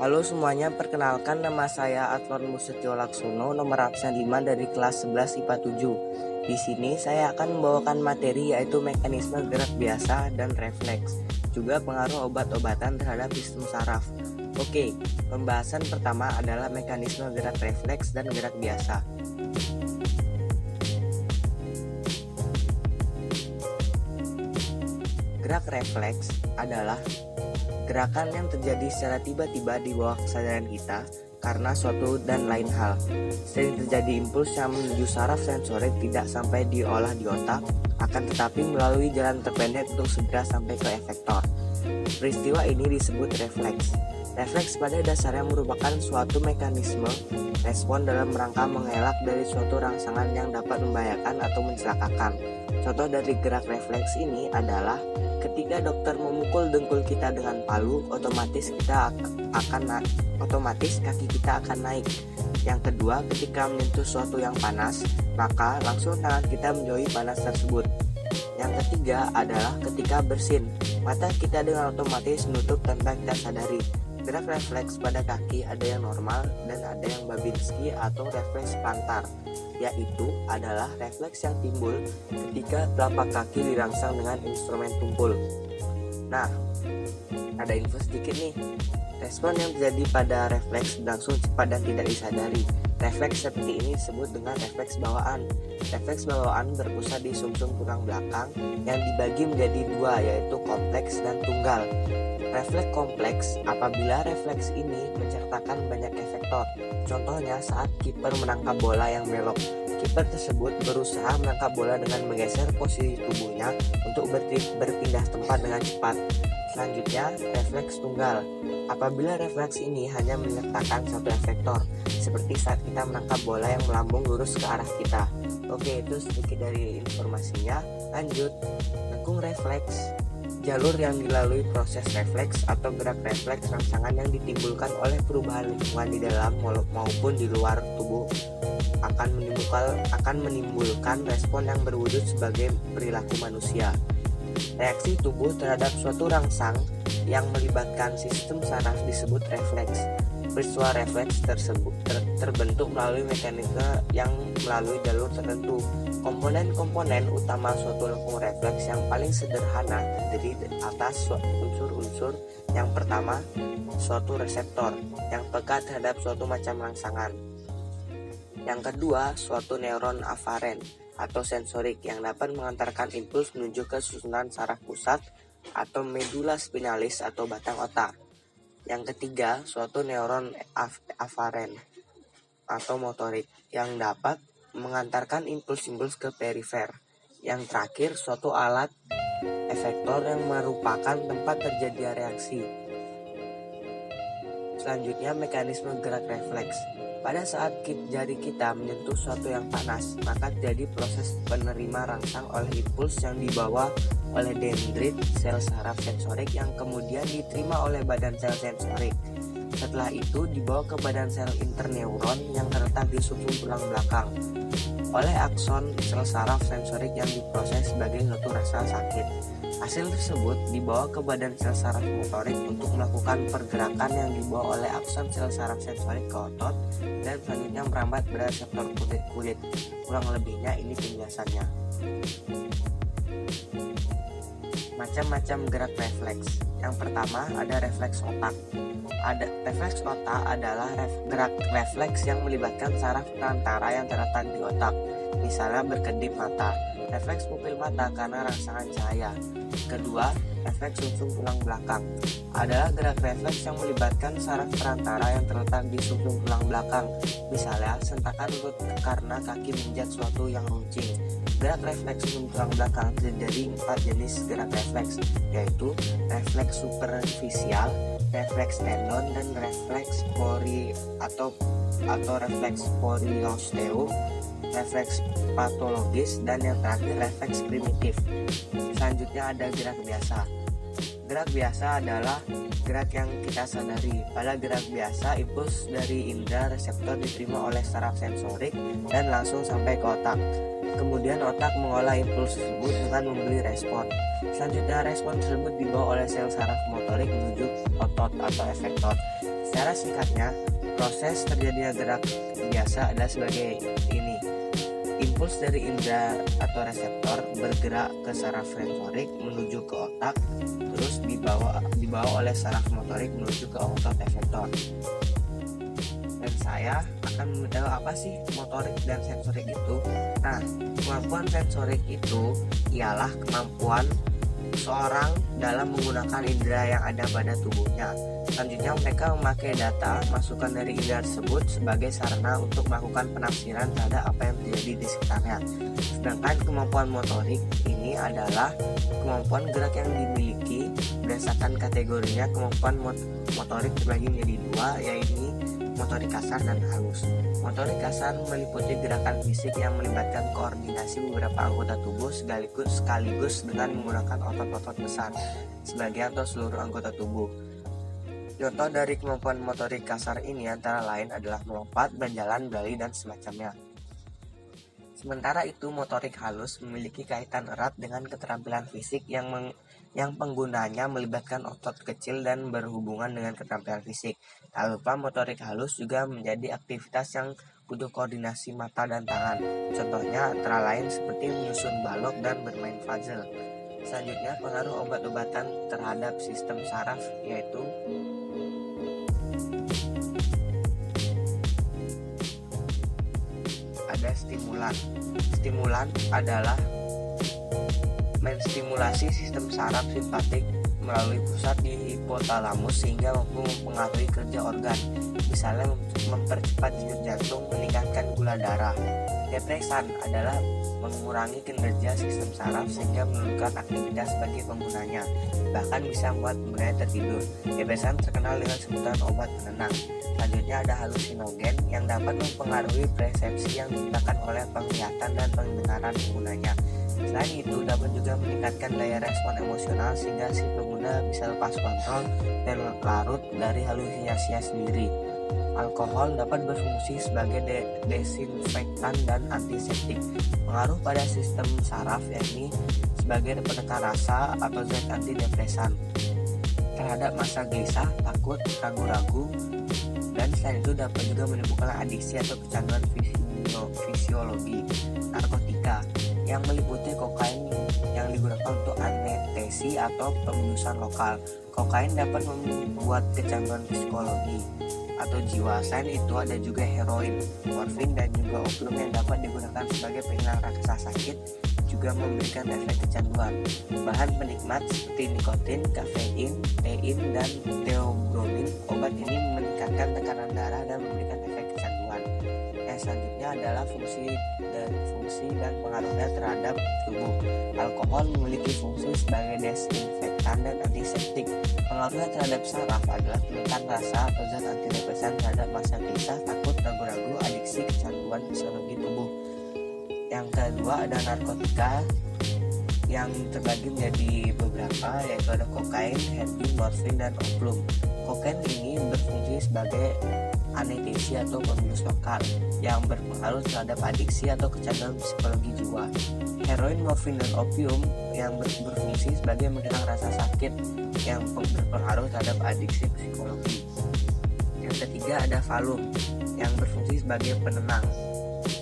Halo semuanya, perkenalkan nama saya Atlon Musetio Laksono, nomor absen 5 dari kelas 11 IPA 7. Di sini saya akan membawakan materi yaitu mekanisme gerak biasa dan refleks, juga pengaruh obat-obatan terhadap sistem saraf. Oke, pembahasan pertama adalah mekanisme gerak refleks dan gerak biasa. Gerak refleks adalah gerakan yang terjadi secara tiba-tiba di bawah kesadaran kita karena suatu dan lain hal. Sering terjadi impuls yang menuju saraf sensorik tidak sampai diolah di otak, akan tetapi melalui jalan terpendek untuk segera sampai ke efektor. Peristiwa ini disebut refleks. Refleks pada dasarnya merupakan suatu mekanisme respon dalam rangka mengelak dari suatu rangsangan yang dapat membahayakan atau mencelakakan. Contoh dari gerak refleks ini adalah ketika dokter memukul dengkul kita dengan palu, otomatis kaki kita akan naik. Yang kedua, ketika menyentuh sesuatu yang panas, maka langsung tangan kita menjauhi panas tersebut. Yang ketiga adalah ketika bersin, mata kita dengan otomatis menutup tanpa kita sadari. Gerak refleks pada kaki ada yang normal dan ada yang Babinski atau refleks plantar, yaitu adalah refleks yang timbul ketika telapak kaki dirangsang dengan instrumen tumpul. Nah, ada info sedikit nih. Respon yang terjadi pada refleks berlangsung cepat dan tidak disadari. Refleks seperti ini disebut dengan refleks bawaan. Refleks bawaan berpusat di sumsum tulang belakang yang dibagi menjadi dua, yaitu kompleks dan tunggal. Refleks kompleks apabila refleks ini menciptakan banyak efektor. Contohnya saat kiper menangkap bola yang belok. Kiper tersebut berusaha menangkap bola dengan menggeser posisi tubuhnya untuk berpindah tempat dengan cepat. Selanjutnya, refleks tunggal. Apabila refleks ini hanya menyertakan satu efektor, seperti saat kita menangkap bola yang melambung lurus ke arah kita. Oke, itu sedikit dari informasinya. Lanjut, lekung refleks. Jalur yang dilalui proses refleks atau gerak refleks rangsangan yang ditimbulkan oleh perubahan lingkungan di dalam maupun di luar tubuh akan menimbulkan respon yang berwujud sebagai perilaku manusia. Reaksi tubuh terhadap suatu rangsang yang melibatkan sistem saraf disebut refleks. Peristiwa refleks tersebut terbentuk melalui mekanisme yang melalui jalur tertentu. Komponen-komponen utama suatu lekung refleks yang paling sederhana terdiri atas unsur-unsur. Yang pertama, suatu reseptor yang peka terhadap suatu macam rangsangan. Yang kedua, suatu neuron afaren atau sensorik yang dapat mengantarkan impuls menuju ke susunan saraf pusat atau medula spinalis atau batang otak. Yang ketiga, suatu neuron afaren atau motorik yang dapat mengantarkan impuls-impuls ke perifer. Yang terakhir, suatu alat efektor yang merupakan tempat terjadinya reaksi. Selanjutnya, mekanisme gerak refleks. Pada saat jari kita menyentuh sesuatu yang panas, maka terjadi proses penerima rangsang oleh impuls yang dibawa oleh dendrit sel saraf sensorik yang kemudian diterima oleh badan sel sensorik. Setelah itu dibawa ke badan sel interneuron yang terletak di sumsum tulang belakang oleh akson sel saraf sensorik yang diproses sebagai suatu rasa sakit. Hasil tersebut dibawa ke badan sel saraf motorik untuk melakukan pergerakan yang dibawa oleh akson sel saraf sensorik ke otot dan selanjutnya merambat pada reseptor kulit. Kurang lebihnya ini penjelasannya. Macam-macam gerak refleks. Yang pertama ada refleks otak. Refleks otak adalah gerak refleks yang melibatkan saraf perantara yang terletak di otak. Misalnya berkedip mata. Refleks pupil mata karena rangsangan cahaya. Kedua, refleks sumsum tulang belakang adalah gerak refleks yang melibatkan saraf perantara yang terletak di sumsum tulang belakang. Misalnya, sentakan lutut karena kaki menginjak sesuatu yang runcing. Gerak refleks sumsum tulang belakang terdiri dari 4 jenis gerak refleks, yaitu refleks superficial, refleks tendon, dan refleks pori atau refleks periosteum, refleks patologis, dan yang terakhir refleks primitif. Selanjutnya ada gerak biasa. Gerak biasa adalah gerak yang kita sadari. Pada gerak biasa, impuls dari indera reseptor diterima oleh saraf sensorik dan langsung sampai ke otak. Kemudian otak mengolah impuls tersebut dengan memberi respon. Selanjutnya respon tersebut dibawa oleh sel saraf motorik menuju otot atau efektor. Secara singkatnya, proses terjadinya gerak biasa adalah sebagai ini. Impuls dari indera atau reseptor bergerak ke saraf sensorik menuju ke otak, terus dibawa oleh saraf motorik menuju ke otot efektor. Dan saya akan memberitahu apa sih motorik dan sensorik itu. Nah, kemampuan sensorik itu ialah kemampuan seorang dalam menggunakan indera yang ada pada tubuhnya. Selanjutnya mereka memakai data masukan dari indera tersebut sebagai sarana untuk melakukan penafsiran terhadap apa yang terjadi di sekitarnya. Sedangkan kemampuan motorik ini adalah kemampuan gerak yang dimiliki berdasarkan kategorinya. Kemampuan motorik terbagi menjadi dua, yaitu motorik kasar dan halus. Motorik kasar meliputi gerakan fisik yang melibatkan koordinasi beberapa anggota tubuh sekaligus dengan menggunakan otot-otot besar, sebagian atau seluruh anggota tubuh. Contoh dari kemampuan motorik kasar ini antara lain adalah melompat, berjalan, berlari, dan semacamnya. Sementara itu, motorik halus memiliki kaitan erat dengan keterampilan fisik yang penggunanya melibatkan otot kecil dan berhubungan dengan keterampilan fisik. Tak lupa motorik halus juga menjadi aktivitas yang butuh koordinasi mata dan tangan. Contohnya antara lain seperti menyusun balok dan bermain puzzle. Selanjutnya, pengaruh obat-obatan terhadap sistem saraf, yaitu ada stimulan. Stimulan adalah menstimulasi sistem saraf simpatik melalui pusat di hipotalamus sehingga mampu mempengaruhi kerja organ, misalnya mempercepat denyut jantung, meningkatkan gula darah. Depresan adalah mengurangi kinerja sistem saraf sehingga menurunkan aktivitas bagi penggunanya, bahkan bisa membuat penggunanya tertidur. Depresan terkenal dengan sebutan obat penenang. Selanjutnya ada halusinogen yang dapat mempengaruhi persepsi yang digunakan oleh penglihatan dan pendengaran penggunanya. Selain itu, dapat juga meningkatkan daya respon emosional sehingga si pengguna bisa lepas kontrol dan larut dari halusinasinya sendiri. Alkohol dapat berfungsi sebagai desinfektan dan antiseptik. Pengaruh pada sistem saraf yakni sebagai penekan rasa atau zat antidepresan terhadap masa gelisah, takut, ragu-ragu, dan selain itu dapat juga menimbulkan adiksi atau kecanduan fisiologi. Narkotika yang meliputi kokain yang digunakan untuk anestesi atau pembiusan lokal. Kokain dapat membuat kecanduan psikologi atau jiwa. Selain itu ada juga heroin, morfin, dan juga opium yang dapat digunakan sebagai penghilang rasa sakit, juga memberikan efek kecanduan. Bahan penikmat seperti nikotin, kafein, tein, dan theobromine. Obat ini meningkatkan tekanan darah dan memberikan efek kecanduan. Yang selanjutnya adalah fungsi dan pengaruhnya terhadap tubuh. Alkohol memiliki fungsi sebagai desinfektan dan antiseptik. Pengaruhnya terhadap saraf adalah peningkatan rasa atau zat antidepresan terhadap masa gelisah, takut, ragu-ragu, adiksi, kecanduan fisiologi tubuh. Yang kedua ada narkotika yang terbagi menjadi beberapa, yaitu ada kokain, heroin, morfin, dan opium. Kokain ini berfungsi sebagai anestesi atau pembius lokal yang berpengaruh terhadap adiksi atau kecanduan psikologi jiwa. Heroin, morfin, dan opium yang berfungsi sebagai menghilang rasa sakit yang berpengaruh terhadap adiksi psikologi. Yang ketiga ada valum yang berfungsi sebagai penenang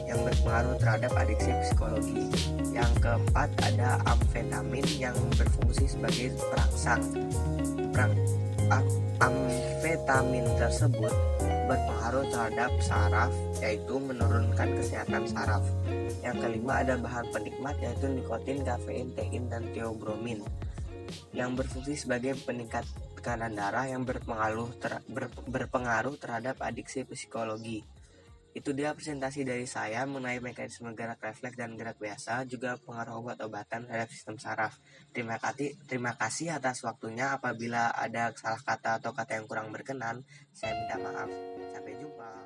yang berpengaruh terhadap adiksi psikologi. Yang keempat ada amfetamin yang berfungsi sebagai perangsang. Amfetamin tersebut berpengaruh terhadap saraf, yaitu menurunkan kesehatan saraf. Yang kelima ada bahan penikmat yaitu nikotin, kafein, tein, dan theobromine yang berfungsi sebagai peningkat tekanan darah yang berpengaruh terhadap adiksi psikologi. Itu dia presentasi dari saya mengenai mekanisme gerak refleks dan gerak biasa, juga pengaruh obat-obatan terhadap sistem saraf. Terima kasih atas waktunya. Apabila ada salah kata atau kata yang kurang berkenan, saya minta maaf. Sampai jumpa.